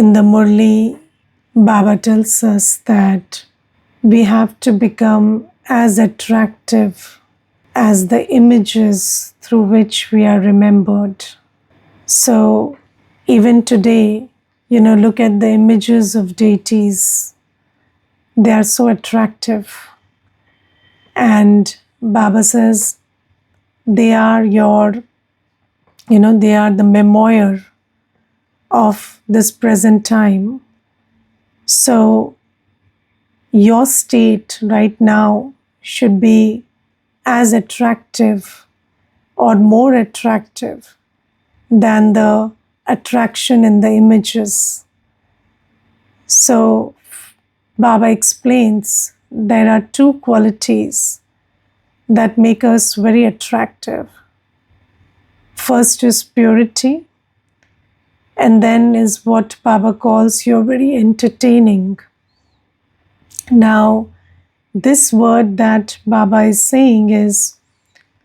In the Murli, Baba tells us that we have to become as attractive as the images through which we are remembered. So, even today, look at the images of deities. They are so attractive. And Baba says they are they are the memoir of this present time. So, your state right now should be as attractive or more attractive than the attraction in the images. So, Baba explains there are two qualities that make us very attractive. First is purity, and then is what Baba calls you're very entertaining. Now, this word that Baba is saying is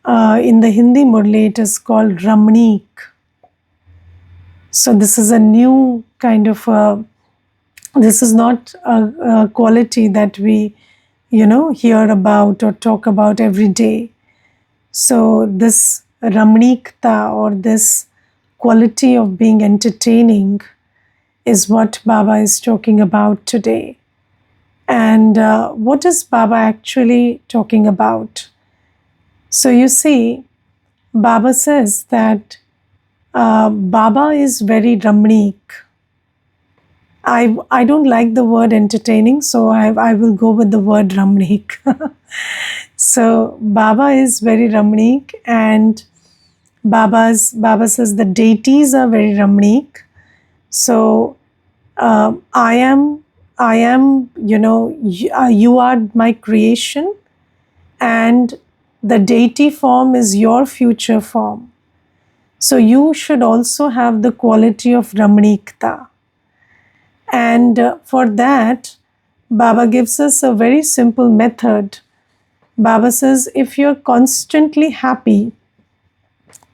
in the Hindi Murli, it is called Ramnik. So, this is a new kind of this is not a quality that we, hear about or talk about every day. So, this Ramnikta or this quality of being entertaining is what Baba is talking about today. And what is Baba actually talking about? So you see, Baba says that Baba is very Ramnik. I don't like the word entertaining, so I will go with the word Ramnik. So Baba is very Ramnik, and Baba says the deities are very Ramnik. So I am, you are my creation, and the deity form is your future form. So you should also have the quality of Ramnikta. And for that, Baba gives us a very simple method. Baba says, if you're constantly happy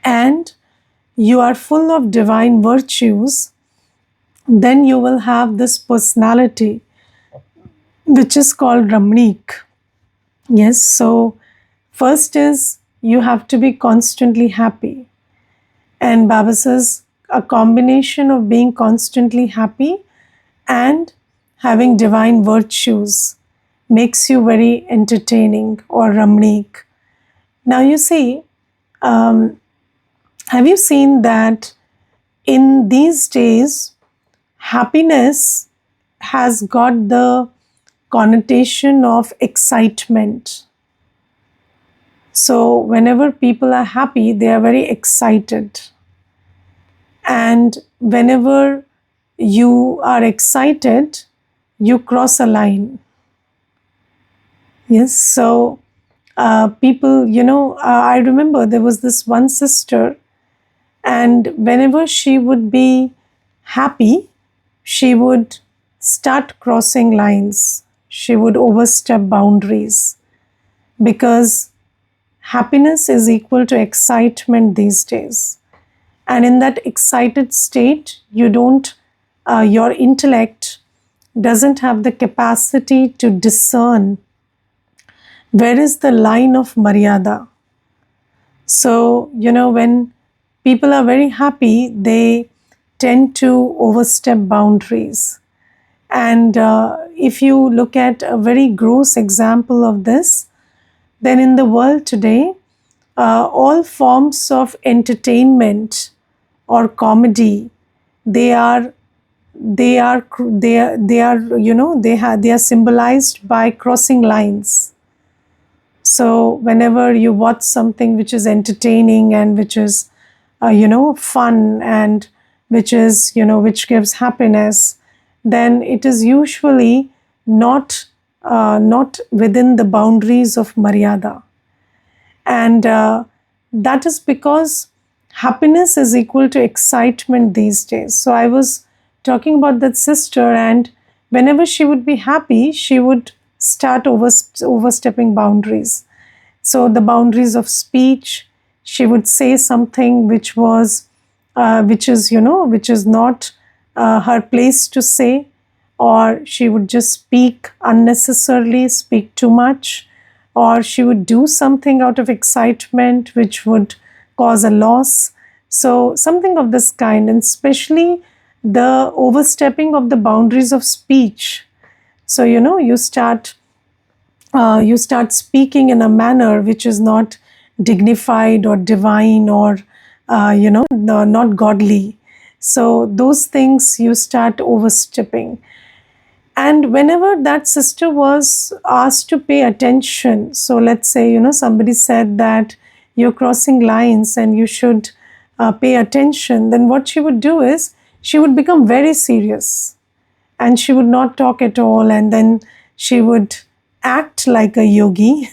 and you are full of divine virtues, then you will have this personality which is called Ramnik. Yes, so first is you have to be constantly happy. And Baba says a combination of being constantly happy and having divine virtues makes you very entertaining or Ramnik. Now you see, have you seen that in these days, happiness has got the connotation of excitement. So whenever people are happy, they are very excited. And whenever you are excited, you cross a line. Yes, so people, I remember there was this one sister, and whenever she would be happy, she would start crossing lines. She would overstep boundaries because happiness is equal to excitement these days. And in that excited state, your intellect doesn't have the capacity to discern where is the line of Maryada. So, when people are very happy, they tend to overstep boundaries. And if you look at a very gross example of this, then in the world today, all forms of entertainment or comedy, they are symbolized by crossing lines. So whenever you watch something which is entertaining and which is fun and which gives happiness, then it is usually not within the boundaries of Maryada. And that is because happiness is equal to excitement these days. So I was talking about that sister, and whenever she would be happy, she would start overstepping boundaries. So the boundaries of speech, she would say something which is not her place to say, or she would just speak unnecessarily, speak too much, or she would do something out of excitement which would cause a loss. So, something of this kind, and especially the overstepping of the boundaries of speech. So, you start speaking in a manner which is not dignified or divine, or not godly. So those things you start overstepping. And whenever that sister was asked to pay attention, so let's say, somebody said that you're crossing lines and you should pay attention, then what she would do is she would become very serious and she would not talk at all, and then she would act like a yogi.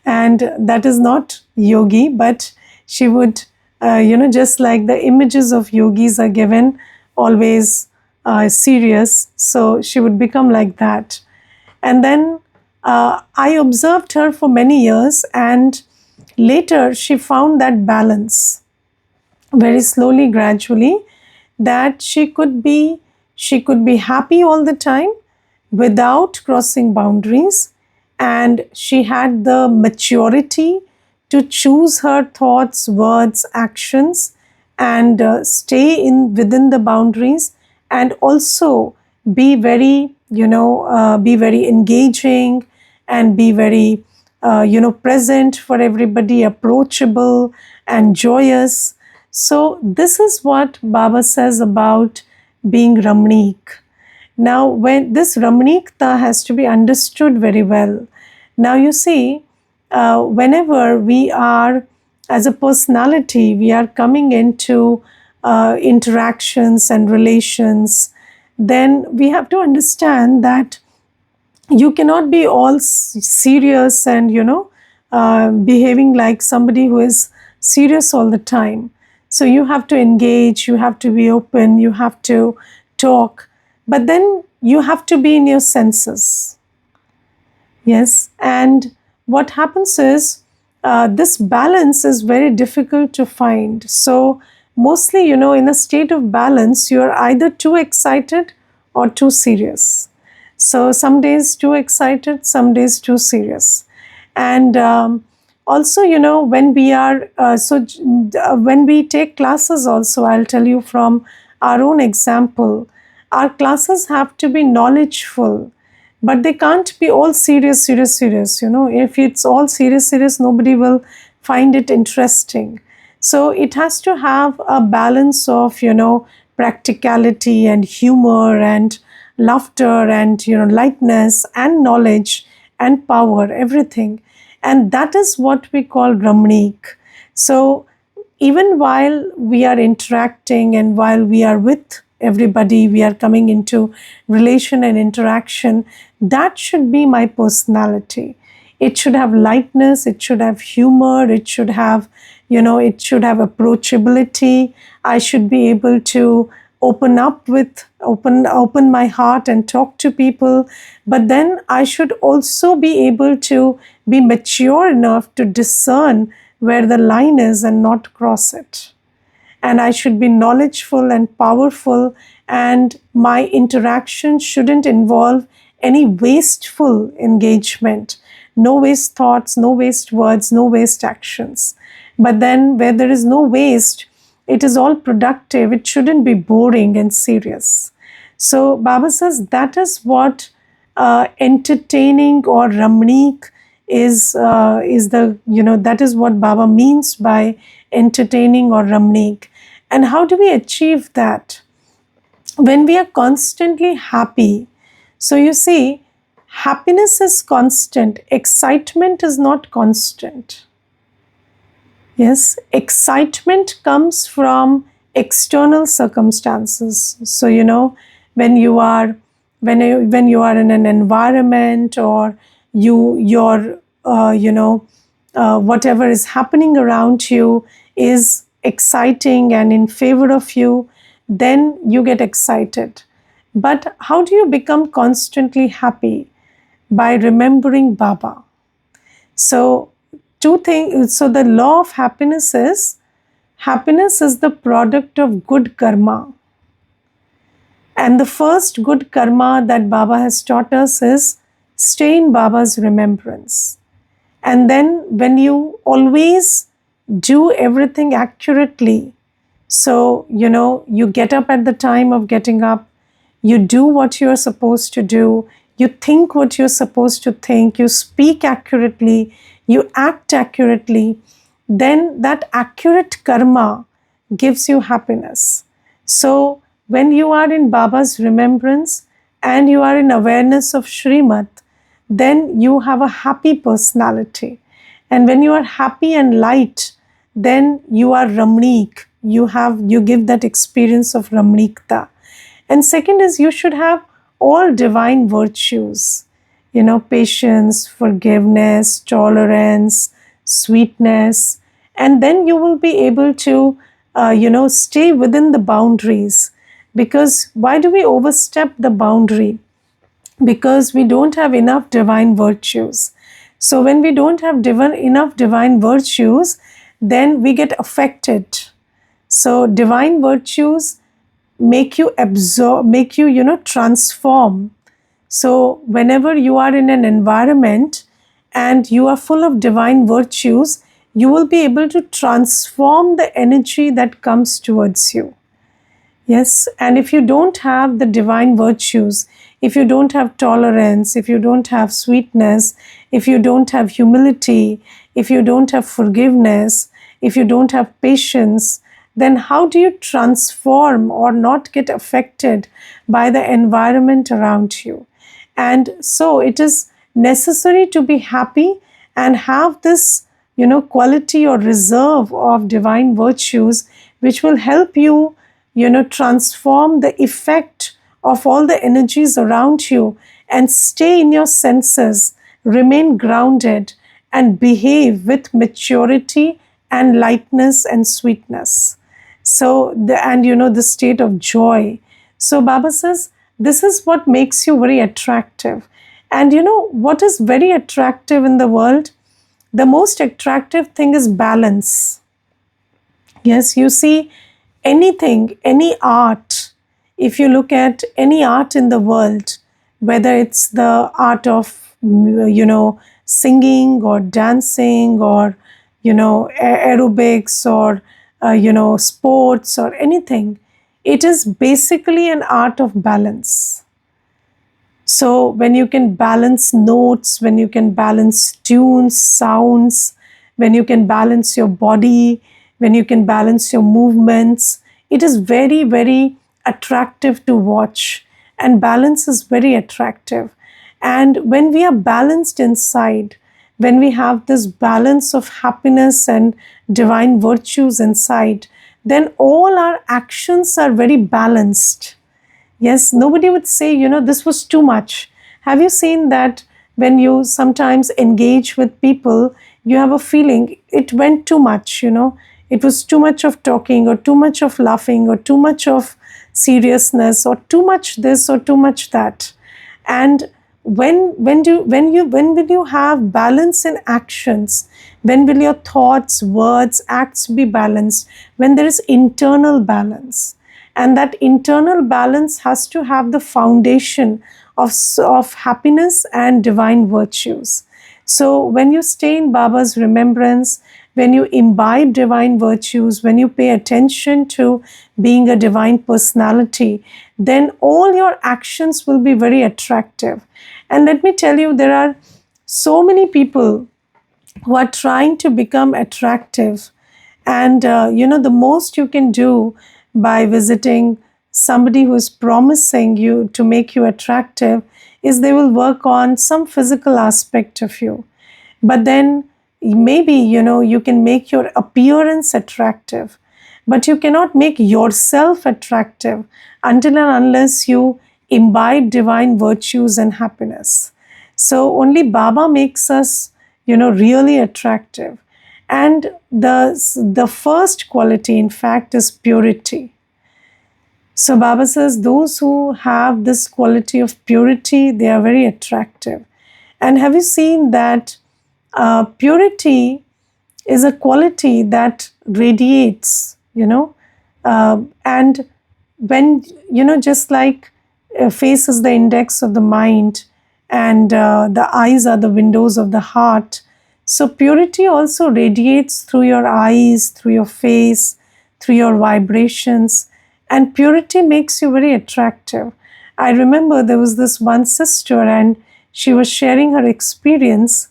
And that is not yogi, but she would, just like the images of yogis are given always serious, so she would become like that. And then I observed her for many years, and later she found that balance very slowly, gradually, that she could be happy all the time without crossing boundaries, and she had the maturity to choose her thoughts, words, actions, and stay in within the boundaries, and also be very engaging, and be very present for everybody, approachable and joyous. So this is what Baba says about being Ramnik. Now, when this Ramanikta has to be understood very well. Now, you see, whenever we are, as a personality, we are coming into interactions and relations, then we have to understand that you cannot be all serious and behaving like somebody who is serious all the time. So you have to engage, you have to be open, you have to talk, but then you have to be in your senses. Yes, and what happens is this balance is very difficult to find. So, mostly, in a state of balance, you're either too excited or too serious. So, some days too excited, some days too serious. And also, when we are, when we take classes, also, I'll tell you from our own example, our classes have to be knowledgeful, but they can't be all serious, serious, serious. If it's all serious, serious, nobody will find it interesting. So it has to have a balance of practicality and humor and laughter and lightness and knowledge and power, everything. And that is what we call Ramnik. So even while we are interacting and while we are with everybody, we are coming into relation and interaction, that should be my personality. It should have lightness, it should have humor, it should have approachability. I should be able to open my heart and talk to people, but then I should also be able to be mature enough to discern where the line is and not cross it. And I should be knowledgeful and powerful, and my interaction shouldn't involve any wasteful engagement. No waste thoughts, no waste words, no waste actions. But then, where there is no waste, it is all productive. It shouldn't be boring and serious. So, Baba says that is what entertaining or Ramnik is that is what Baba means by entertaining or Ramnik. And how do we achieve that? When we are constantly happy. So you see, happiness is constant, excitement is not constant. Yes, excitement comes from external circumstances. So when you are in an environment, or your whatever is happening around you is exciting and in favor of you, then you get excited. But how do you become constantly happy? By remembering Baba. So two things. So the law of happiness is the product of good karma. And the first good karma that Baba has taught us is stay in Baba's remembrance. And then, when you always do everything accurately, so, you get up at the time of getting up, you do what you're supposed to do, you think what you're supposed to think, you speak accurately, you act accurately, then that accurate karma gives you happiness. So, when you are in Baba's remembrance and you are in awareness of Srimad, then you have a happy personality. And when you are happy and light, then you are Ramnik. You give that experience of Ramnikta. And second is you should have all divine virtues, patience, forgiveness, tolerance, sweetness, and then you will be able to, stay within the boundaries. Because why do we overstep the boundary? Because we don't have enough divine virtues. So when we don't have enough divine virtues, then we get affected. So divine virtues make you absorb, make you, transform. So whenever you are in an environment and you are full of divine virtues, you will be able to transform the energy that comes towards you. Yes, and if you don't have the divine virtues, if you don't have tolerance, if you don't have sweetness, if you don't have humility, if you don't have forgiveness, if you don't have patience, then how do you transform or not get affected by the environment around you? And so it is necessary to be happy and have this, quality or reserve of divine virtues, which will help you, transform the effect of all the energies around you and stay in your senses, remain grounded, and behave with maturity and lightness and sweetness. So, the state of joy. So, Baba says, this is what makes you very attractive. And what is very attractive in the world? The most attractive thing is balance. Yes, you see, anything, any art, if you look at any art in the world, whether it's the art of, singing or dancing or, aerobics or, sports or anything, it is basically an art of balance. So, when you can balance notes, when you can balance tunes, sounds, when you can balance your body, when you can balance your movements, it is very, very attractive to watch. And balance is very attractive. And when we are balanced inside, when we have this balance of happiness and divine virtues inside, then all our actions are very balanced. Yes, nobody would say, this was too much. Have you seen that when you sometimes engage with people, you have a feeling it went too much, it was too much of talking or too much of laughing or too much of seriousness or too much this or too much that. And when will you have balance in actions? When will your thoughts, words, acts be balanced? When there is internal balance. And that internal balance has to have the foundation of happiness and divine virtues. So when you stay in Baba's remembrance, when you imbibe divine virtues, when you pay attention to being a divine personality, then all your actions will be very attractive. And let me tell you, there are so many people who are trying to become attractive. And, the most you can do by visiting somebody who is promising you to make you attractive is they will work on some physical aspect of you. But then maybe, you can make your appearance attractive, but you cannot make yourself attractive until and unless you imbibe divine virtues and happiness. So only Baba makes us, really attractive. And the first quality, in fact, is purity. So Baba says those who have this quality of purity, they are very attractive. And have you seen that purity is a quality that radiates, and when, just like face is the index of the mind, and the eyes are the windows of the heart, so purity also radiates through your eyes, through your face, through your vibrations, and purity makes you very attractive. I remember there was this one sister, and she was sharing her experience,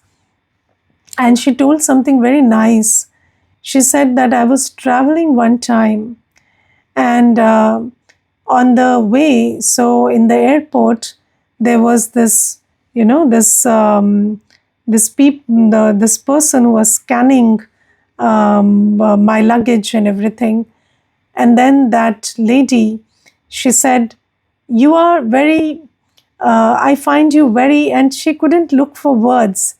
and she told something very nice. She said that I was traveling one time, and on the way, so in the airport, there was this, this person who was scanning my luggage and everything. And then that lady, she said, "You are very, I find you very," and she couldn't look for words.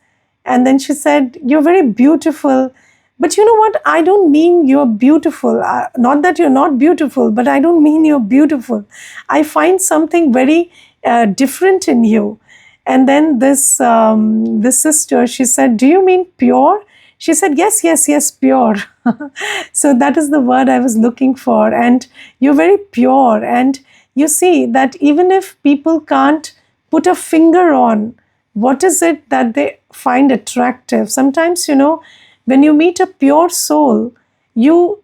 And then she said, "You're very beautiful. But you know what? I don't mean you're beautiful. Not that you're not beautiful, but I don't mean you're beautiful. I find something very different in you." And then this sister, she said, "Do you mean pure?" She said, "Yes, yes, yes, pure." So that is the word I was looking for. And you're very pure. And you see that even if people can't put a finger on what is it that they find attractive, sometimes, when you meet a pure soul, you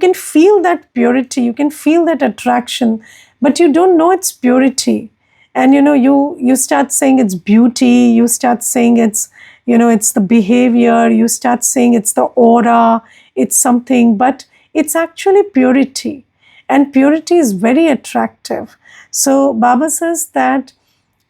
can feel that purity, you can feel that attraction, but you don't know it's purity. And you start saying it's beauty, you start saying it's the behavior, you start saying it's the aura, it's something, but it's actually purity. And purity is very attractive. So Baba says that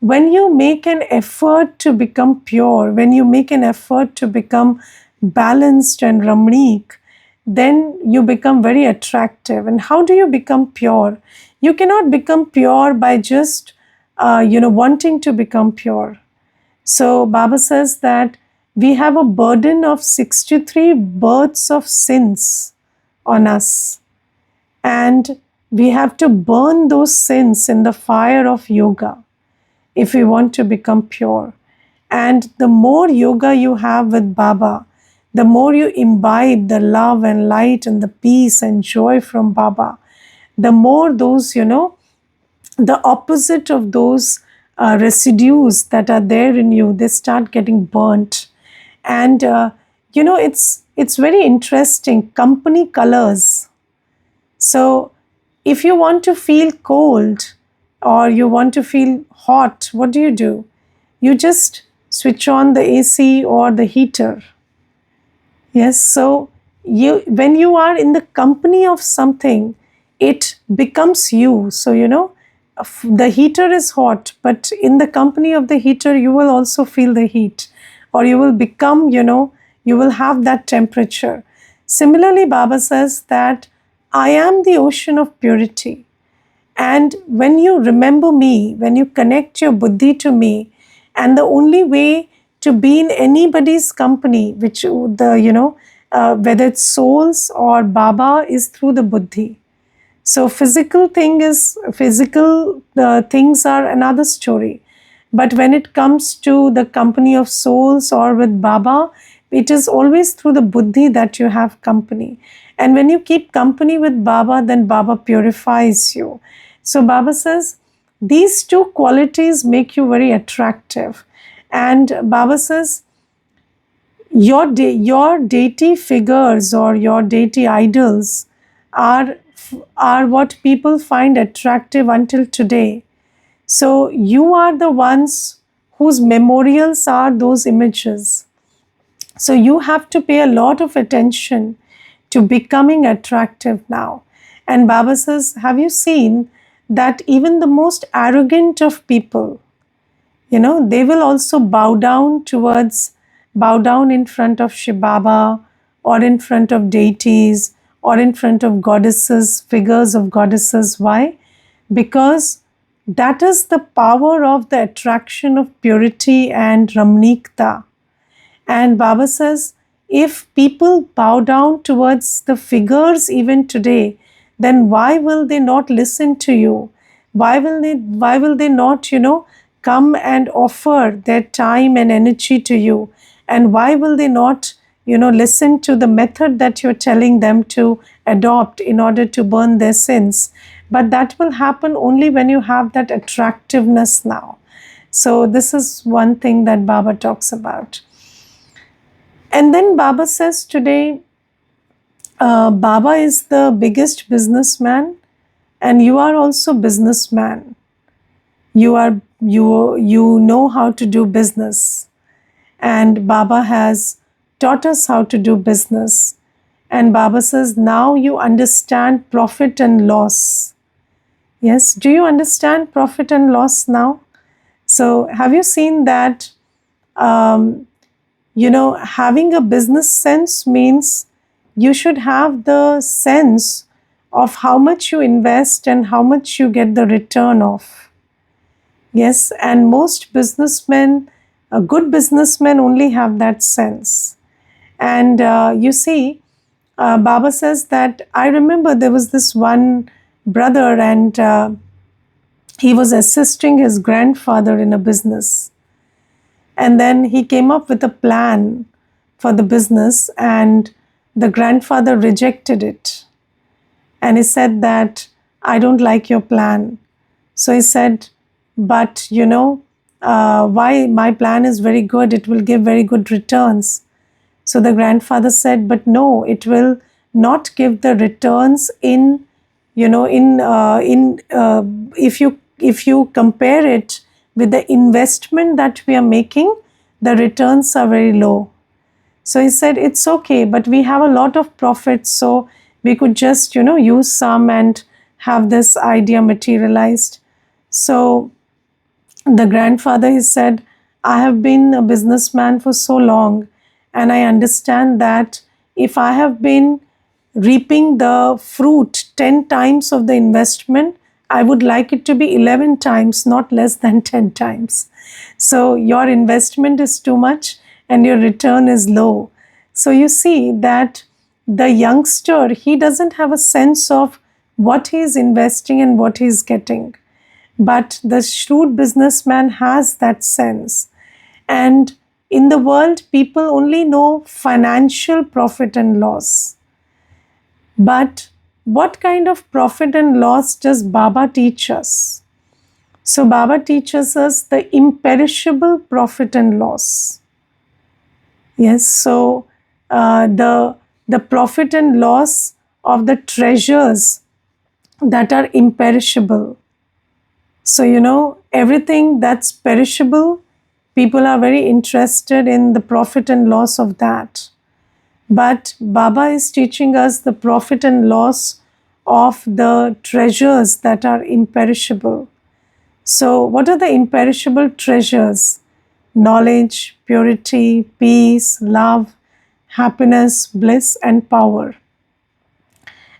when you make an effort to become pure, when you make an effort to become balanced and Ramanic, then you become very attractive. And how do you become pure? You cannot become pure by just, wanting to become pure. So Baba says that we have a burden of 63 births of sins on us. And we have to burn those sins in the fire of yoga if we want to become pure. And the more yoga you have with Baba, the more you imbibe the love and light and the peace and joy from Baba, the more those, the opposite of those residues that are there in you, they start getting burnt. And, it's very interesting. Company colors. So if you want to feel cold or you want to feel hot, what do? You just switch on the AC or the heater. Yes, so when you are in the company of something, it becomes you. So the heater is hot, but in the company of the heater, you will also feel the heat, or you will become, you will have that temperature. Similarly, Baba says that I am the ocean of purity. And when you remember me, when you connect your buddhi to me, and the only way to be in anybody's company, which whether it's souls or Baba, is through the buddhi. So physical things are another story. But when it comes to the company of souls or with Baba, it is always through the buddhi that you have company. And when you keep company with Baba, then Baba purifies you. So Baba says, these two qualities make you very attractive. And Baba says, your deity figures or your deity idols are what people find attractive until today. So you are the ones whose memorials are those images. So you have to pay a lot of attention to becoming attractive now. And Baba says, have you seen that even the most arrogant of people, they will also bow down in front of Shiv Baba, or in front of deities, or in front of goddesses, figures of goddesses. Why? Because that is the power of the attraction of purity and Ramanikta. And Baba says, if people bow down towards the figures even today, then why will they not listen to you? Why will they not, come and offer their time and energy to you? And why will they not, listen to the method that you're telling them to adopt in order to burn their sins? But that will happen only when you have that attractiveness now. So this is one thing that Baba talks about. And then Baba says today, Baba is the biggest businessman, and you are also businessman. You know how to do business, and Baba has taught us how to do business. And Baba says, now you understand profit and loss. Yes, do you understand profit and loss now? So, have you seen that? Having a business sense means you should have the sense of how much you invest and how much you get the return of. Yes, and most businessmen, good businessmen, only have that sense. And you see, Baba says that I remember there was this one brother, and he was assisting his grandfather in a business. And then he came up with a plan for the business, and the grandfather rejected it. And he said that, I don't like your plan. So he said, but why? My plan is very good. It will give very good returns. So the grandfather said, but no, it will not give the returns in, if you compare it with the investment that we are making, the returns are very low. So he said, it's okay, but we have a lot of profits, so we could just, use some and have this idea materialized. So the grandfather, he said, I have been a businessman for so long, and I understand that if I have been reaping the fruit 10 times of the investment, I would like it to be 11 times, not less than 10 times. So your investment is too much and your return is low. So you see that the youngster, he doesn't have a sense of what he is investing and what he is getting. But the shrewd businessman has that sense. And in the world, people only know financial profit and loss. But what kind of profit and loss does Baba teach us? So Baba teaches us the imperishable profit and loss. Yes, so the profit and loss of the treasures that are imperishable. So everything that's perishable, people are very interested in the profit and loss of that. But Baba is teaching us the profit and loss of the treasures that are imperishable. So, what are the imperishable treasures? Knowledge, purity, peace, love, happiness, bliss, and power.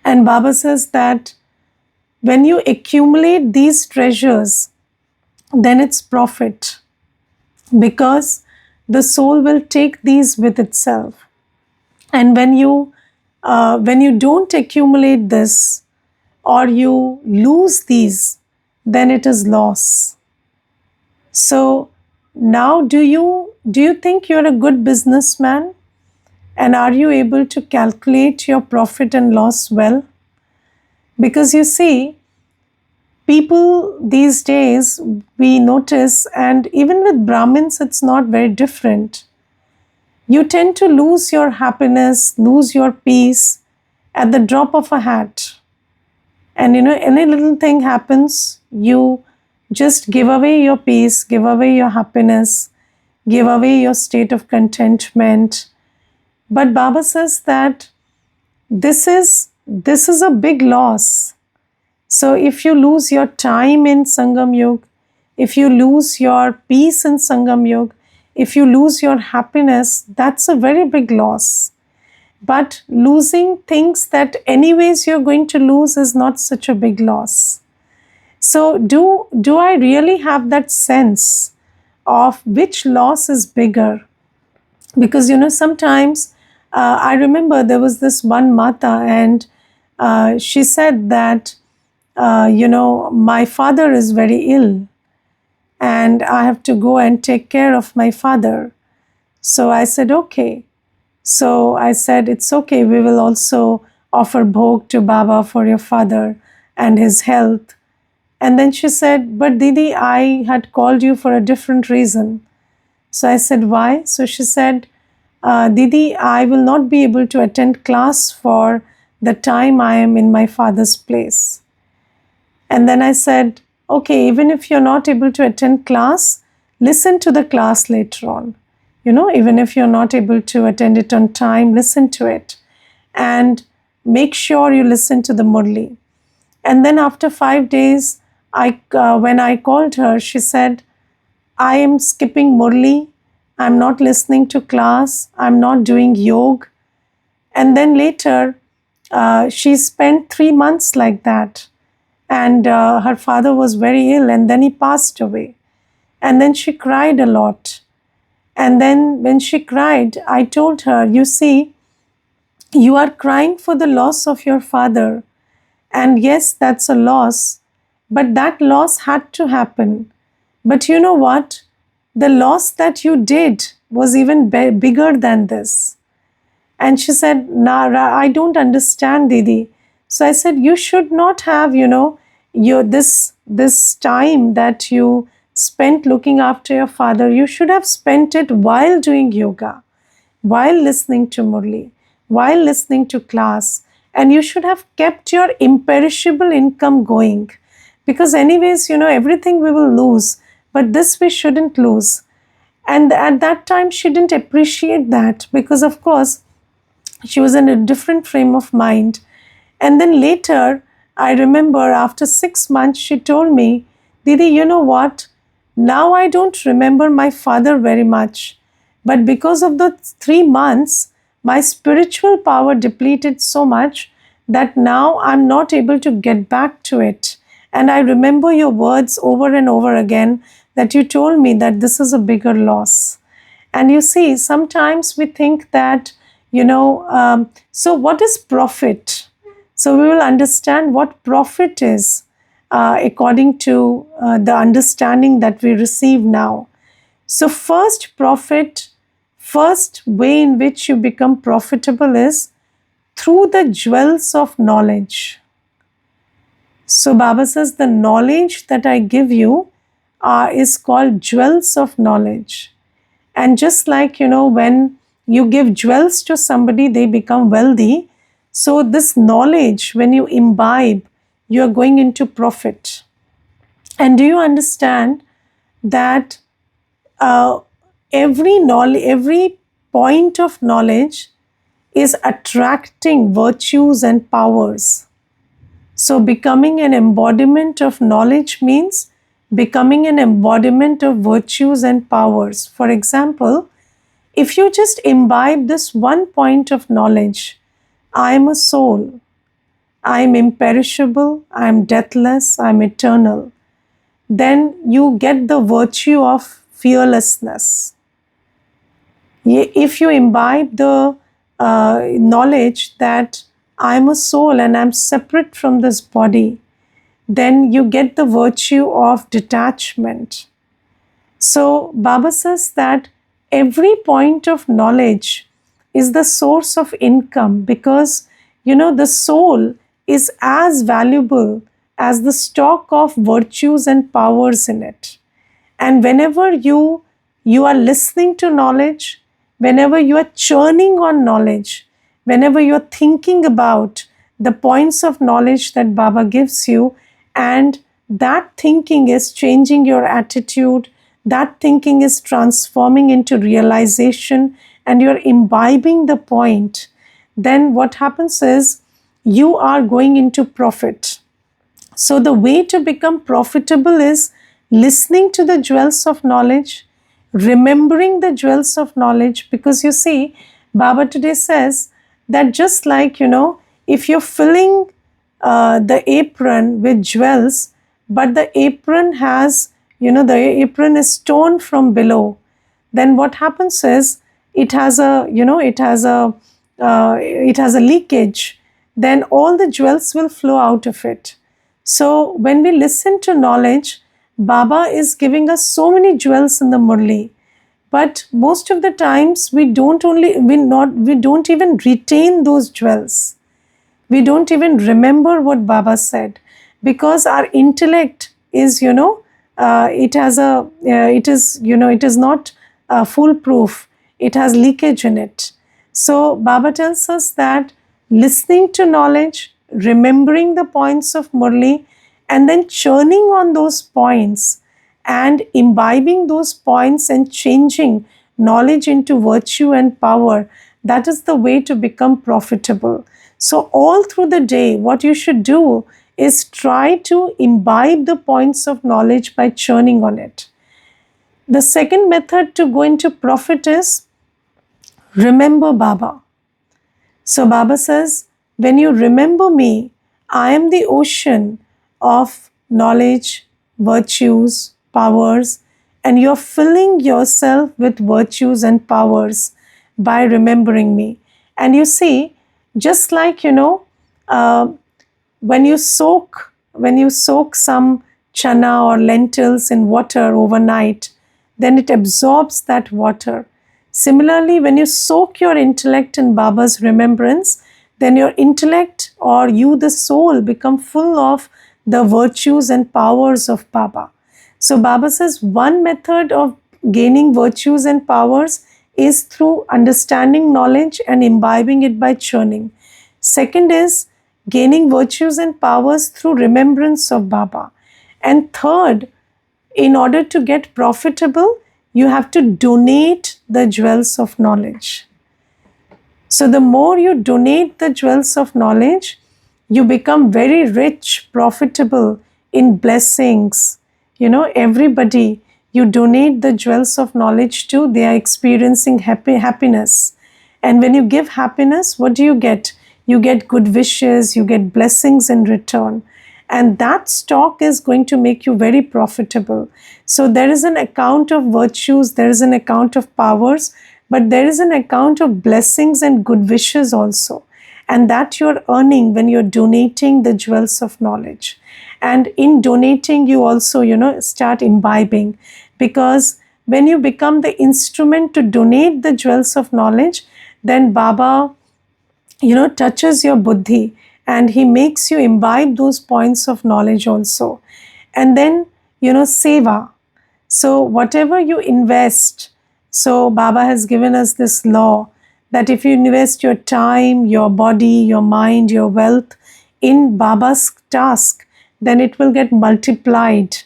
And Baba says that when you accumulate these treasures, then it's profit, because the soul will take these with itself. And when you don't accumulate this, or you lose these, then it is loss. So now, do you think you're a good businessman, and are you able to calculate your profit and loss well? Because you see, people these days, we notice, and even with Brahmins, it's not very different. You tend to lose your happiness, lose your peace at the drop of a hat. And any little thing happens, you just give away your peace, give away your happiness, give away your state of contentment. But Baba says that this is a big loss. So if you lose your time in Sangam Yug, if you lose your peace in Sangam Yug, if you lose your happiness, that's a very big loss. But losing things that anyways you're going to lose is not such a big loss. So do I really have that sense of which loss is bigger? Because sometimes I remember there was this one Mata, and she said that my father is very ill, and I have to go and take care of my father. So I said, okay. So I said, it's okay, we will also offer bhog to Baba for your father. and his health. And then she said, but Didi, I had called you for a different reason. So I said, why? So she said, Didi, I will not be able to attend class for the time I am in my father's place. And then I said, okay, even if you're not able to attend class, listen to the class later on. Even if you're not able to attend it on time, listen to it. And make sure you listen to the Murli. And then after 5 days, when I called her, she said, I am skipping Murli. I'm not listening to class. I'm not doing yoga. And then later, she spent 3 months like that. And her father was very ill, and then he passed away. And then she cried a lot. And then when she cried, I told her, you see, you are crying for the loss of your father. And yes, that's a loss, but that loss had to happen. But you know what? The loss that you did was even bigger than this. And she said, nah, I don't understand, Didi. So I said, you should not have, this time that you spent looking after your father, you should have spent it while doing yoga, while listening to Murli, while listening to class. And you should have kept your imperishable income going. Because anyways, everything we will lose, but this we shouldn't lose. And at that time, she didn't appreciate that because, of course, she was in a different frame of mind. And then later, I remember after 6 months, she told me, Didi, you know what? Now I don't remember my father very much. But because of the 3 months, my spiritual power depleted so much that now I'm not able to get back to it. And I remember your words over and over again that you told me that this is a bigger loss. And you see, sometimes we think that, so what is profit? So we will understand what profit is according to the understanding that we receive now. So first way in which you become profitable is through the jewels of knowledge. So Baba says the knowledge that I give you is called jewels of knowledge. And just like, when you give jewels to somebody, they become wealthy. So this knowledge, when you imbibe, you are going into profit. And do you understand that every point of knowledge is attracting virtues and powers? So becoming an embodiment of knowledge means becoming an embodiment of virtues and powers. For example, if you just imbibe this one point of knowledge, I am a soul, I am imperishable, I am deathless, I am eternal, then you get the virtue of fearlessness. If you imbibe the knowledge that I am a soul and I am separate from this body, then you get the virtue of detachment. So Baba says that every point of knowledge is the source of income because, the soul is as valuable as the stock of virtues and powers in it. And whenever you are listening to knowledge, whenever you are churning on knowledge, whenever you are thinking about the points of knowledge that Baba gives you, and that thinking is changing your attitude, that thinking is transforming into realization, and you're imbibing the point, then what happens is you are going into profit. So the way to become profitable is listening to the jewels of knowledge, remembering the jewels of knowledge, because you see, Baba today says that just like, if you're filling the apron with jewels, but the apron has, the apron is torn from below, then what happens is it has a leakage, then all the jewels will flow out of it. So when we listen to knowledge, Baba is giving us so many jewels in the Murli, but most of the times we don't even retain those jewels. We don't even remember what Baba said. because our intellect is, it has it is, it is not foolproof. It has leakage in it. So Baba tells us that listening to knowledge, remembering the points of Murli, and then churning on those points and imbibing those points and changing knowledge into virtue and power, that is the way to become profitable. So, all through the day, what you should do is try to imbibe the points of knowledge by churning on it. The second method to go into profit is remember Baba. So Baba says, when you remember me, I am the ocean of knowledge, virtues, powers, and you're filling yourself with virtues and powers by remembering me. And you see, just like, uh, when you soak some chana or lentils in water overnight, then it absorbs that water. Similarly, when you soak your intellect in Baba's remembrance, then your intellect, or you, the soul, become full of the virtues and powers of Baba. So Baba says one method of gaining virtues and powers is through understanding knowledge and imbibing it by churning. Second is gaining virtues and powers through remembrance of Baba. And third, in order to get profitable, you have to donate the jewels of knowledge. So, the more you donate the jewels of knowledge, you become very rich, profitable in blessings. Everybody you donate the jewels of knowledge to, they are experiencing happiness. And when you give happiness, what do you get? You get good wishes, you get blessings in return. And that stock is going to make you very profitable. So there is an account of virtues, there is an account of powers, but there is an account of blessings and good wishes also. And that you're earning when you're donating the jewels of knowledge. And in donating, you also, start imbibing. Because when you become the instrument to donate the jewels of knowledge, then Baba, touches your buddhi and he makes you imbibe those points of knowledge also. And then, seva. So, whatever you invest, so Baba has given us this law that if you invest your time, your body, your mind, your wealth in Baba's task, then it will get multiplied.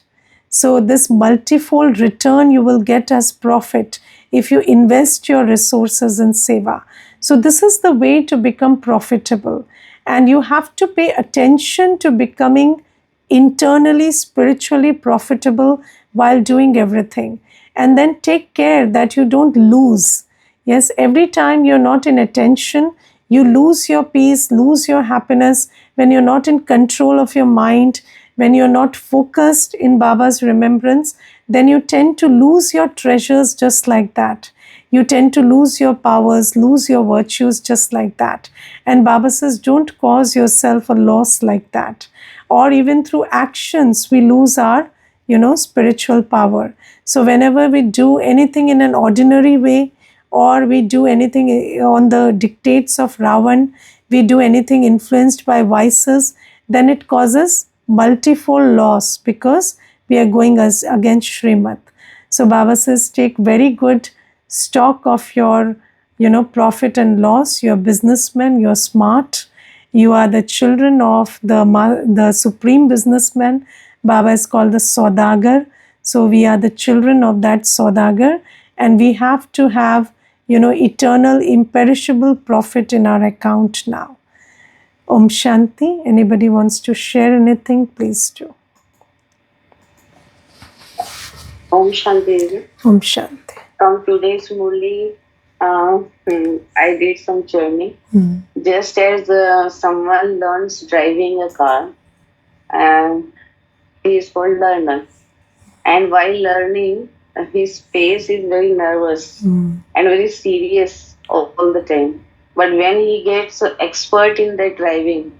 So, this multifold return you will get as profit if you invest your resources in seva. So, this is the way to become profitable. And you have to pay attention to becoming internally, spiritually profitable while doing everything. And then take care that you don't lose. Yes, every time you're not in attention, you lose your peace, lose your happiness. When you're not in control of your mind, when you're not focused in Baba's remembrance, then you tend to lose your treasures just like that. You tend to lose your powers, lose your virtues just like that. And Baba says, don't cause yourself a loss like that. Or even through actions, we lose our, spiritual power. So whenever we do anything in an ordinary way, or we do anything on the dictates of Ravan, we do anything influenced by vices, then it causes multifold loss because we are going against Srimad. So Baba says, take very good stock of your, profit and loss. You're a businessman, you're smart, you are the children of the supreme businessman. Baba is called the Saudagar. So we are the children of that Saudagar, and we have to have, eternal, imperishable profit in our account now. Om Shanti. Anybody wants to share anything, please do. Om Shanti. Om Shanti. From today's Murli, I did some journey. Just as someone learns driving a car, and he is called learner. And while learning, his face is very nervous and very serious all the time. But when he gets expert in their driving,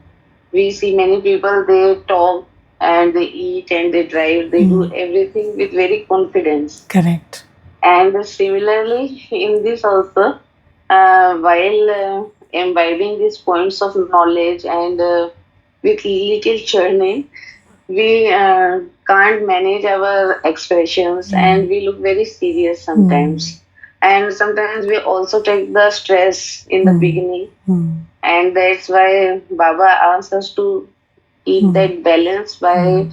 we see many people, they talk and they eat and they drive, they do everything with very confidence. Correct. And similarly, in this also, while imbibing these points of knowledge and with little churning, we can't manage our expressions and we look very serious sometimes. And sometimes we also take the stress in the beginning, and that's why Baba asks us to keep that balance by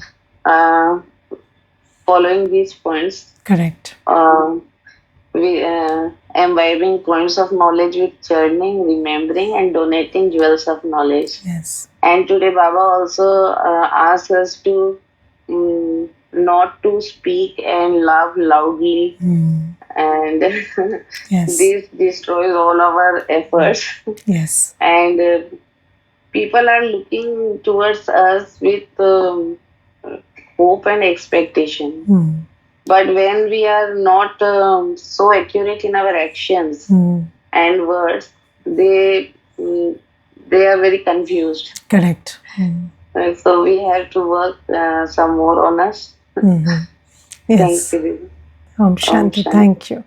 uh, following these points. Correct. We imbibing points of knowledge with churning, remembering, and donating jewels of knowledge. Yes. And today, Baba also asks us to not to speak and laugh loudly, and Yes. this destroys all our efforts. Yes. And people are looking towards us with hope and expectation. But when we are not so accurate in our actions and words, they they are very confused. Correct. So we have to work some more on us. Thank Yes. you. Om Om Shanti. Shanti. Thank you.